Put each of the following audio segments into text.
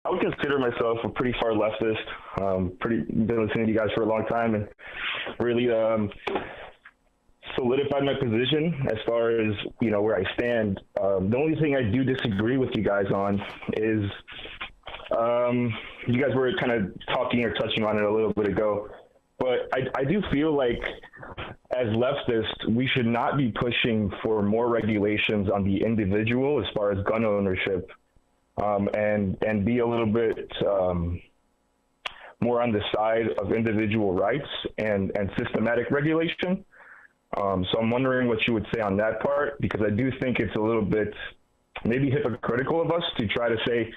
I would consider myself a pretty far leftist. Been listening to you guys for a long time and really solidified my position as far as, where I stand. The only thing I do disagree with you guys on is you guys were kind of talking or touching on it a little bit ago, but I do feel like as leftists, we should not be pushing for more regulations on the individual as far as gun ownership, and be a little bit more on the side of individual rights and systematic regulation. So I'm wondering what you would say on that part, because I do think it's a little bit maybe hypocritical of us to try to say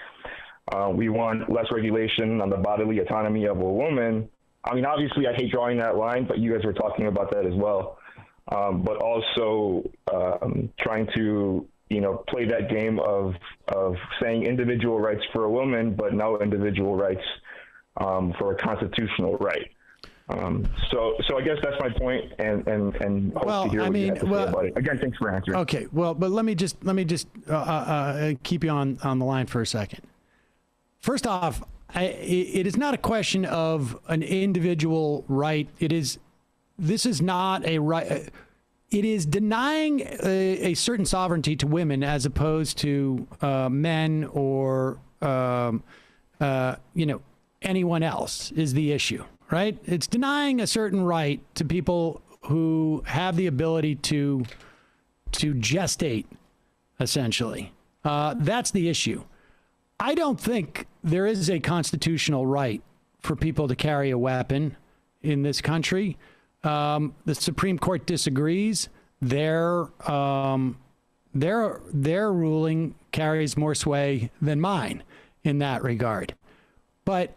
we want less regulation on the bodily autonomy of a woman. I mean, obviously, I hate drawing that line, but you guys were talking about that as well. But also trying to, play that game of saying individual rights for a woman, but no individual rights for a constitutional right. So I guess that's my point, and hope to hear what you have to say about it. Again, thanks for answering. Okay, well, but let me just keep you on the line for a second. First off, it is not a question of an individual right. This is not a right. It is denying a certain sovereignty to women as opposed to men or anyone else is the issue, right? It's denying a certain right to people who have the ability to gestate, essentially. That's the issue. I don't think there is a constitutional right for people to carry a weapon in this country. The Supreme Court disagrees. Their ruling carries more sway than mine in that regard. But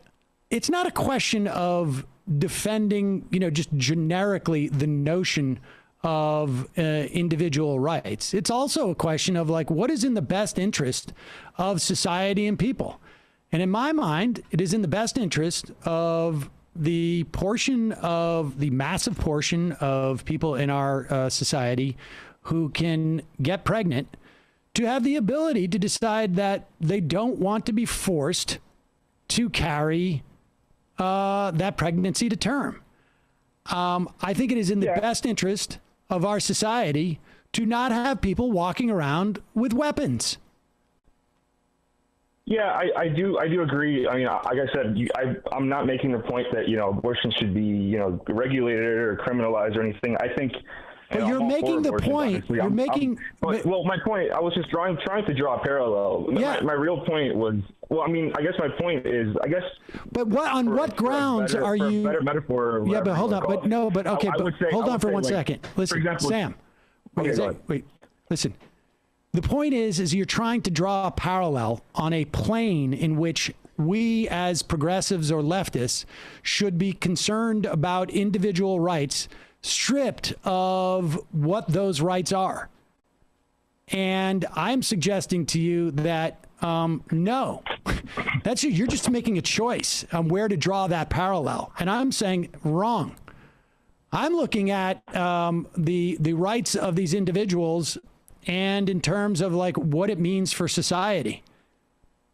it's not a question of defending, just generically the notion of individual rights. It's also a question of what is in the best interest of society and people. And in my mind, it is in the best interest of the massive portion of people in our society who can get pregnant to have the ability to decide that they don't want to be forced to carry that pregnancy to term. I think it is in the best interest of our society to not have people walking around with weapons. Yeah, I do agree. I mean, like I said, I'm not making the point that, abortion should be, regulated or criminalized or anything. I think. But you're making the point. You're making. Well, my point, I was just trying to draw a parallel. Yeah. My real point was, well, I mean, I guess my point is, But what grounds are you? Better metaphor. Yeah, but hold on. But no, but okay. Hold on for 1 second. Listen, for example, Sam. Wait. Listen. The point is you're trying to draw a parallel on a plane in which we as progressives or leftists should be concerned about individual rights stripped of what those rights are. And I'm suggesting to you that no, you're just making a choice on where to draw that parallel. And I'm saying wrong. I'm looking at the rights of these individuals and in terms of what it means for society.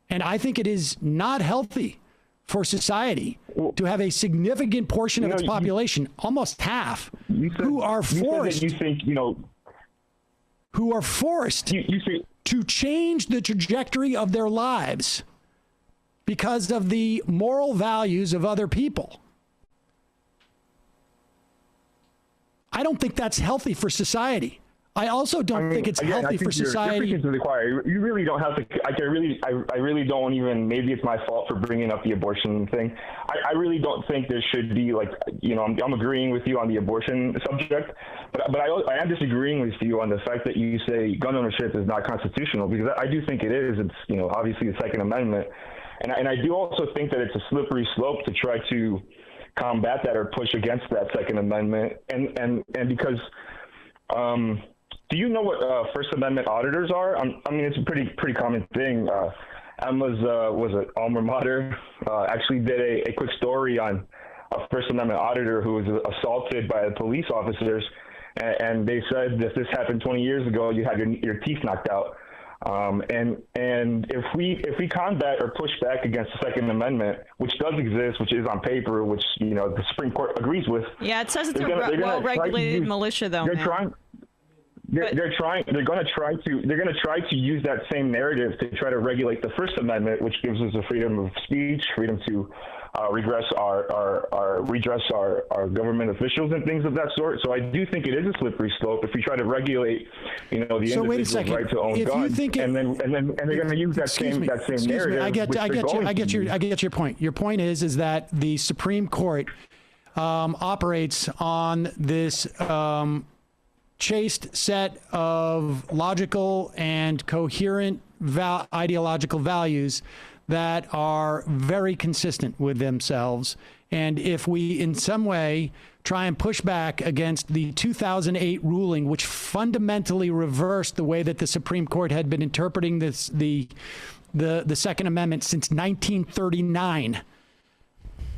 And I think it is not healthy for society to have a significant portion of its population, almost half, who are forced to change the trajectory of their lives because of the moral values of other people. I don't think that's healthy for society. I also don't think it's healthy for society. You're preaching to the choir. You really don't have to. I really don't even. Maybe it's my fault for bringing up the abortion thing. I really don't think there should be I'm agreeing with you on the abortion subject, but I am disagreeing with you on the fact that you say gun ownership is not constitutional, because I do think it is. It's obviously the Second Amendment, and I do also think that it's a slippery slope to try to combat that or push against that Second Amendment, and because. Do you know what First Amendment auditors are? I mean, it's a pretty common thing. Emma's alma mater actually did a quick story on a First Amendment auditor who was assaulted by police officers, and they said if this happened 20 years ago, you had your teeth knocked out. And if we combat or push back against the Second Amendment, which does exist, which is on paper, which the Supreme Court agrees with. Yeah, it says it's a well-regulated militia, though. They're going to try to use that same narrative to try to regulate the First Amendment, which gives us the freedom of speech, freedom to redress our government officials and things of that sort. So I do think it is a slippery slope if we try to regulate, the individual's right to own guns, and then they're going to use that same narrative. I get your point. Your point is that the Supreme Court operates on this chaste set of logical and coherent ideological values that are very consistent with themselves. And if we in some way try and push back against the 2008 ruling, which fundamentally reversed the way that the Supreme Court had been interpreting the Second Amendment since 1939,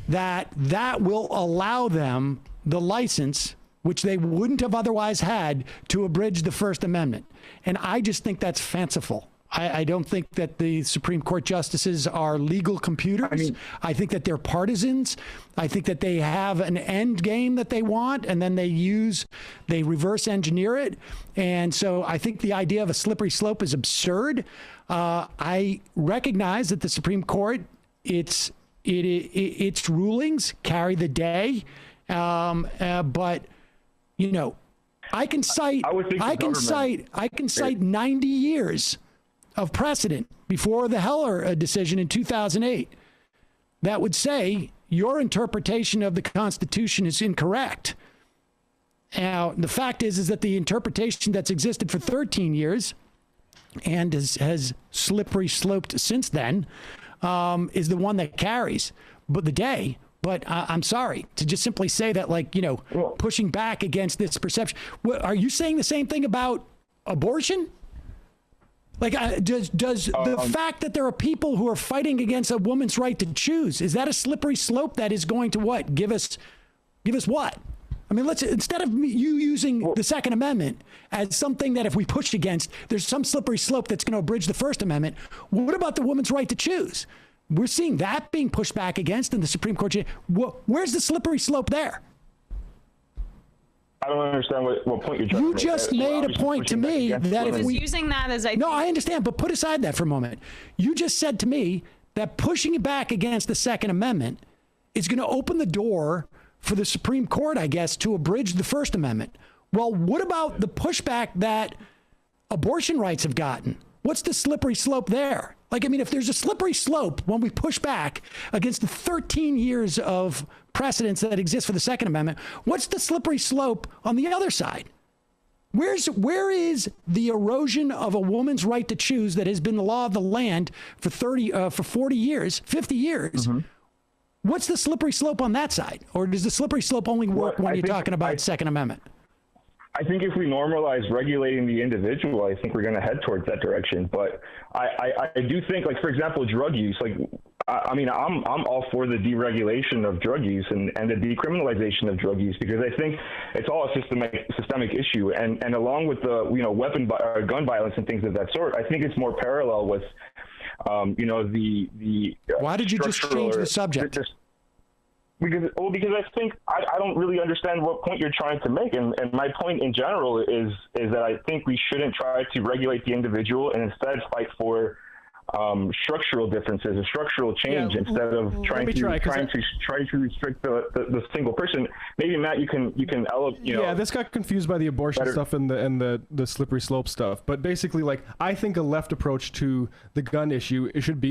that will allow them the license, which they wouldn't have otherwise had, to abridge the First Amendment. And I just think that's fanciful. I don't think that the Supreme Court justices are legal computers. I think that they're partisans. I think that they have an end game that they want, and then they reverse engineer it. And so I think the idea of a slippery slope is absurd. I recognize that the Supreme Court, its rulings carry the day. But I can cite 90 years of precedent before the Heller decision in 2008 that would say your interpretation of the Constitution is incorrect. Now, the fact is that the interpretation that's existed for 13 years and has slippery sloped since then is the one that carries the day. But I'm sorry to just simply say that, pushing back against this perception. Are you saying the same thing about abortion? Does the fact that there are people who are fighting against a woman's right to choose, is that a slippery slope that is going to what? Give us what? I mean, instead of you using the Second Amendment as something that if we push against, there's some slippery slope that's going to abridge the First Amendment. What about the woman's right to choose? We're seeing that being pushed back against in the Supreme Court. Where's the slippery slope there? I don't understand what point you're trying to make. You just made a point to me that if we using that as No, I understand, but put aside that for a moment. You just said to me that pushing back against the Second Amendment is going to open the door for the Supreme Court, I guess, to abridge the First Amendment. Well, what about the pushback that abortion rights have gotten? What's the slippery slope there? If there's a slippery slope when we push back against the 13 years of precedents that exist for the Second Amendment, what's the slippery slope on the other side? Where is the erosion of a woman's right to choose that has been the law of the land for 40 years, 50 years? Mm-hmm. What's the slippery slope on that side? Or does the slippery slope only work when you're talking about Second Amendment? I think if we normalize regulating the individual, I think we're going to head towards that direction. But I do think, for example, drug use. I'm all for the deregulation of drug use and the decriminalization of drug use, because I think it's all a systemic issue. And along with the gun violence and things of that sort, I think it's more parallel with the Why did you just change the subject? Because I think I don't really understand what point you're trying to make, and my point in general is that I think we shouldn't try to regulate the individual and instead fight for structural differences, a structural change, instead of trying to restrict the single person. Maybe Matt, you can Yeah, this got confused by the abortion stuff and the slippery slope stuff. But basically, I think a left approach to the gun issue, it should be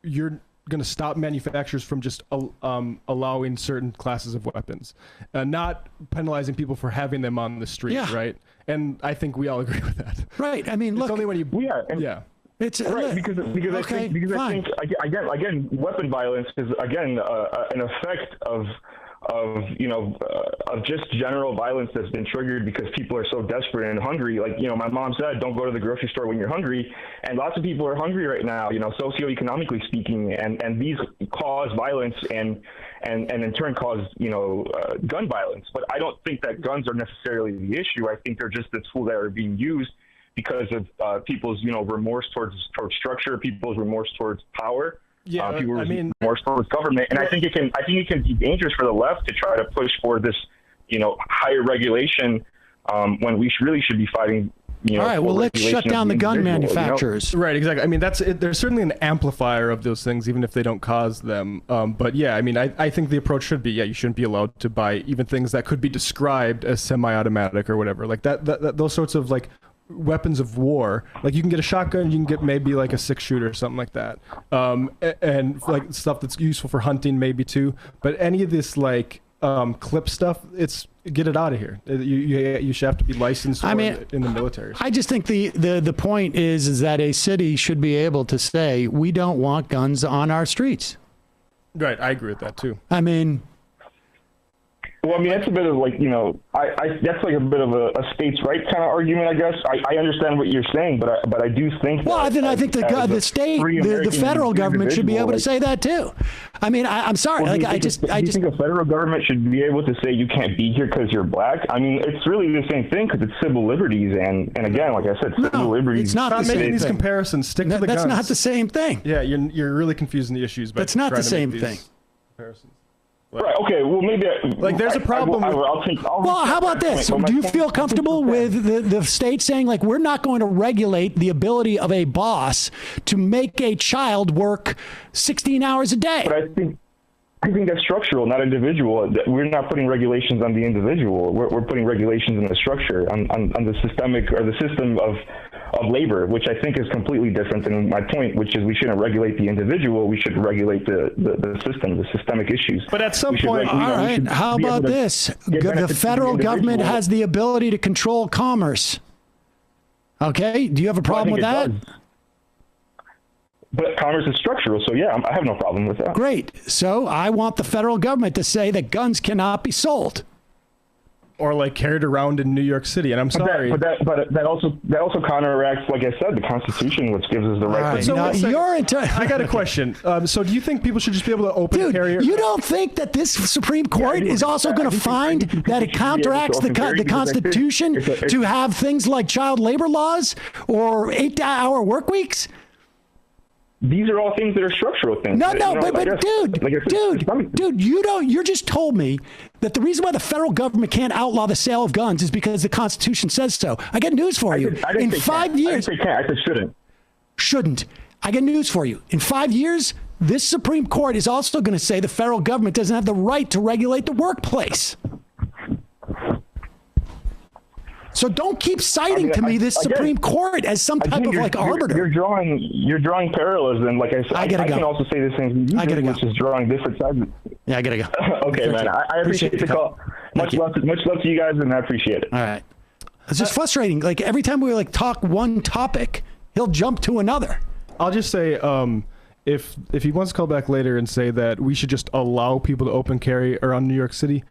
you're going to stop manufacturers from just allowing certain classes of weapons, not penalizing people for having them on the street, right? And I think we all agree with that. Right. I mean, it's only when you It's right, because I think again weapon violence is an effect of just general violence that's been triggered because people are so desperate and hungry. My mom said, don't go to the grocery store when you're hungry. And lots of people are hungry right now, socioeconomically speaking, and these cause violence and in turn cause, gun violence. But I don't think that guns are necessarily the issue. I think they're just the tool that are being used because of people's, remorse towards structure, people's remorse towards power. Yeah, people's remorse towards government. And I think it can be dangerous for the left to try to push for this, higher regulation when we really should be fighting. All right, well, let's shut down the gun manufacturers. Right, exactly. I mean, there's certainly an amplifier of those things, even if they don't cause them. But yeah, I mean, I think the approach should be, you shouldn't be allowed to buy even things that could be described as semi-automatic or whatever. Like that those sorts of like weapons of war. Like you can get a shotgun, you can get maybe like a 6-shooter or something like that. And like stuff that's useful for hunting maybe too. But any of this like clip stuff, get it out of here. You should have to be licensed in the military. I just think the point is that a city should be able to say, we don't want guns on our streets. Right, I agree with that too. I mean, well, that's a bit of like, that's like a bit of a states' right kind of argument, I guess. I understand what you're saying, but I do think. Well, then I think the state, the federal government should be able to say that too. I mean, I'm sorry. Well, do you think a federal government should be able to say you can't be here because you're black? I mean, it's really the same thing because it's civil liberties, and again, like I said, civil liberties. It's not making these comparisons. Stick to the guns. That's not the same thing. Yeah, you're really confusing the issues. That's not the same thing. Comparisons. Right. Okay. Well, maybe there's a problem. Well, how about this? Do you feel comfortable with the state saying like we're not going to regulate the ability of a boss to make a child work 16 hours a day? But I think that's structural, not individual. We're not putting regulations on the individual. We're putting regulations on the structure, on the systemic or the system of labor, which I think is completely different than my point, which is we shouldn't regulate the individual. We should regulate the system, the systemic issues. But at some point, all right, how about this? The federal government has the ability to control commerce. Okay, do you have a problem with that? But commerce is structural, so yeah, I have no problem with that. Great. So I want the federal government to say that guns cannot be sold. Or like carried around in New York City, and I'm sorry. But that also counteracts, like I said, the Constitution, which gives us the right. Right. So I got a question. So do you think people should just be able to open carry? You don't think that this Supreme Court is also going to find that it counteracts the Constitution to have things like child labor laws or 8-hour work weeks? These are all things that are structural things. No, but dude, you just told me that the reason why the federal government can't outlaw the sale of guns is because the Constitution says so. I got news for you. In 5 years, I didn't say can't. I said shouldn't. Shouldn't. I got news for you. In 5 years, this Supreme Court is also going to say the federal government doesn't have the right to regulate the workplace. So don't keep citing to me this Supreme Court as some type of like arbiter. You're drawing parallels, and like I said, I can also say the same thing. Which is drawing different sides. Yeah, I gotta go. Okay, man. I appreciate the call. Much love to you guys, and I appreciate it. All right. It's just frustrating. Like every time we like talk one topic, he'll jump to another. I'll just say, if he wants to call back later and say that we should just allow people to open carry around New York City,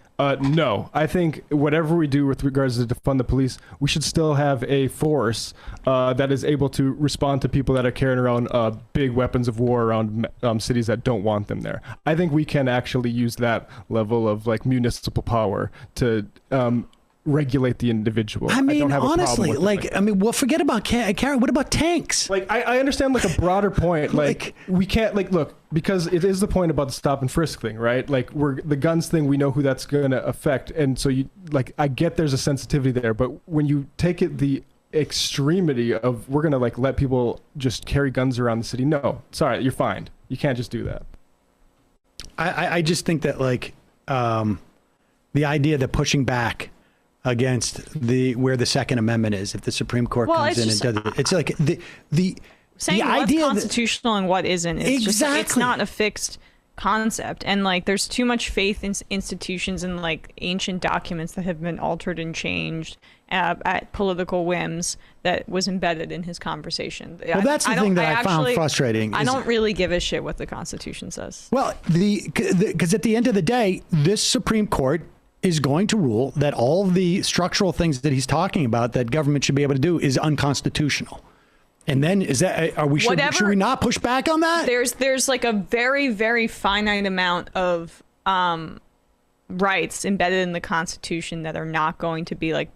no. I think whatever we do with regards to defund the police, we should still have a force that is able to respond to people that are carrying around big weapons of war around cities that don't want them there. I think we can actually use that level of like municipal power to regulate the individual. I mean, honestly, well, forget about carry. What about tanks? Like, I understand like a broader point. Like, we can't look, because it is the point about the stop and frisk thing, right? Like, the guns thing, we know who that's going to affect. And so I get there's a sensitivity there, but when you take it the extremity of we're going to like let people just carry guns around the city. No, sorry, you're fined. You can't just do that. I just think that like the idea that pushing back against where the Second Amendment is, if the Supreme Court comes in and does it, it's like the saying what's idea constitutional and what isn't. It's exactly. It's not a fixed concept, and like there's too much faith in institutions and like ancient documents that have been altered and changed at political whims that was embedded in his conversation. Well, that's the thing that I found frustrating. I don't really give a shit what the Constitution says. Well, because at the end of the day, this Supreme Court is going to rule that all the structural things that he's talking about that government should be able to do is unconstitutional. And then should we not push back on that? There's like a very, very finite amount of rights embedded in the Constitution that are not going to be like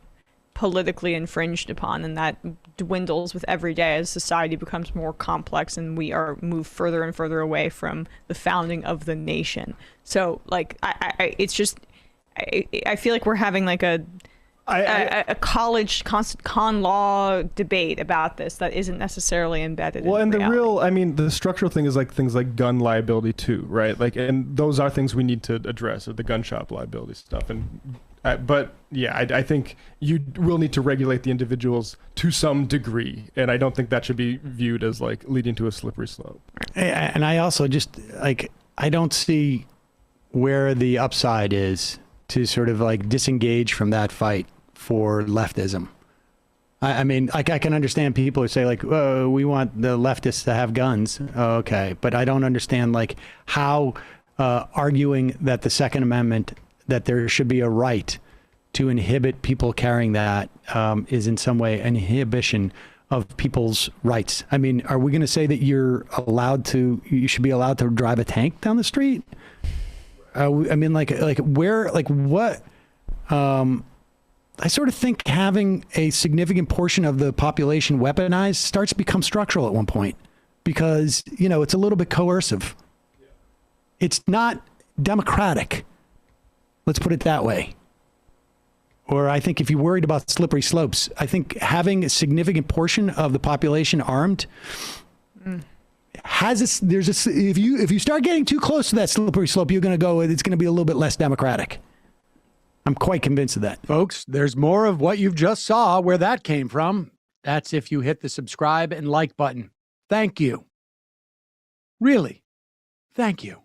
politically infringed upon, and that dwindles with every day as society becomes more complex and we are moved further and further away from the founding of the nation. So like it's just I feel like we're having like a college con law debate about this that isn't necessarily embedded in and reality. the structural thing is like things like gun liability too, right? Like, and those are things we need to address, or the gun shop liability stuff. And but yeah, I think you will need to regulate the individuals to some degree, and I don't think that should be viewed as like leading to a slippery slope. And I also just like, I don't see where the upside is to sort of like disengage from that fight for leftism. I mean, I can understand people who say like, oh, we want the leftists to have guns. Oh, okay. But I don't understand like how arguing that the Second Amendment, that there should be a right to inhibit people carrying that is in some way an inhibition of people's rights. I mean, are we going to say that you should be allowed to drive a tank down the street? I mean, what? I sort of think having a significant portion of the population weaponized starts to become structural at one point, because, you know, it's a little bit coercive. It's not democratic. Let's put it that way. Or I think if you're worried about slippery slopes, I think having a significant portion of the population armed if you start getting too close to that slippery slope, it's going to be a little bit less democratic. I'm quite convinced of that. Folks, there's more of what you've just saw where that came from. That's if you hit the subscribe and like button. Thank you. Really, thank you.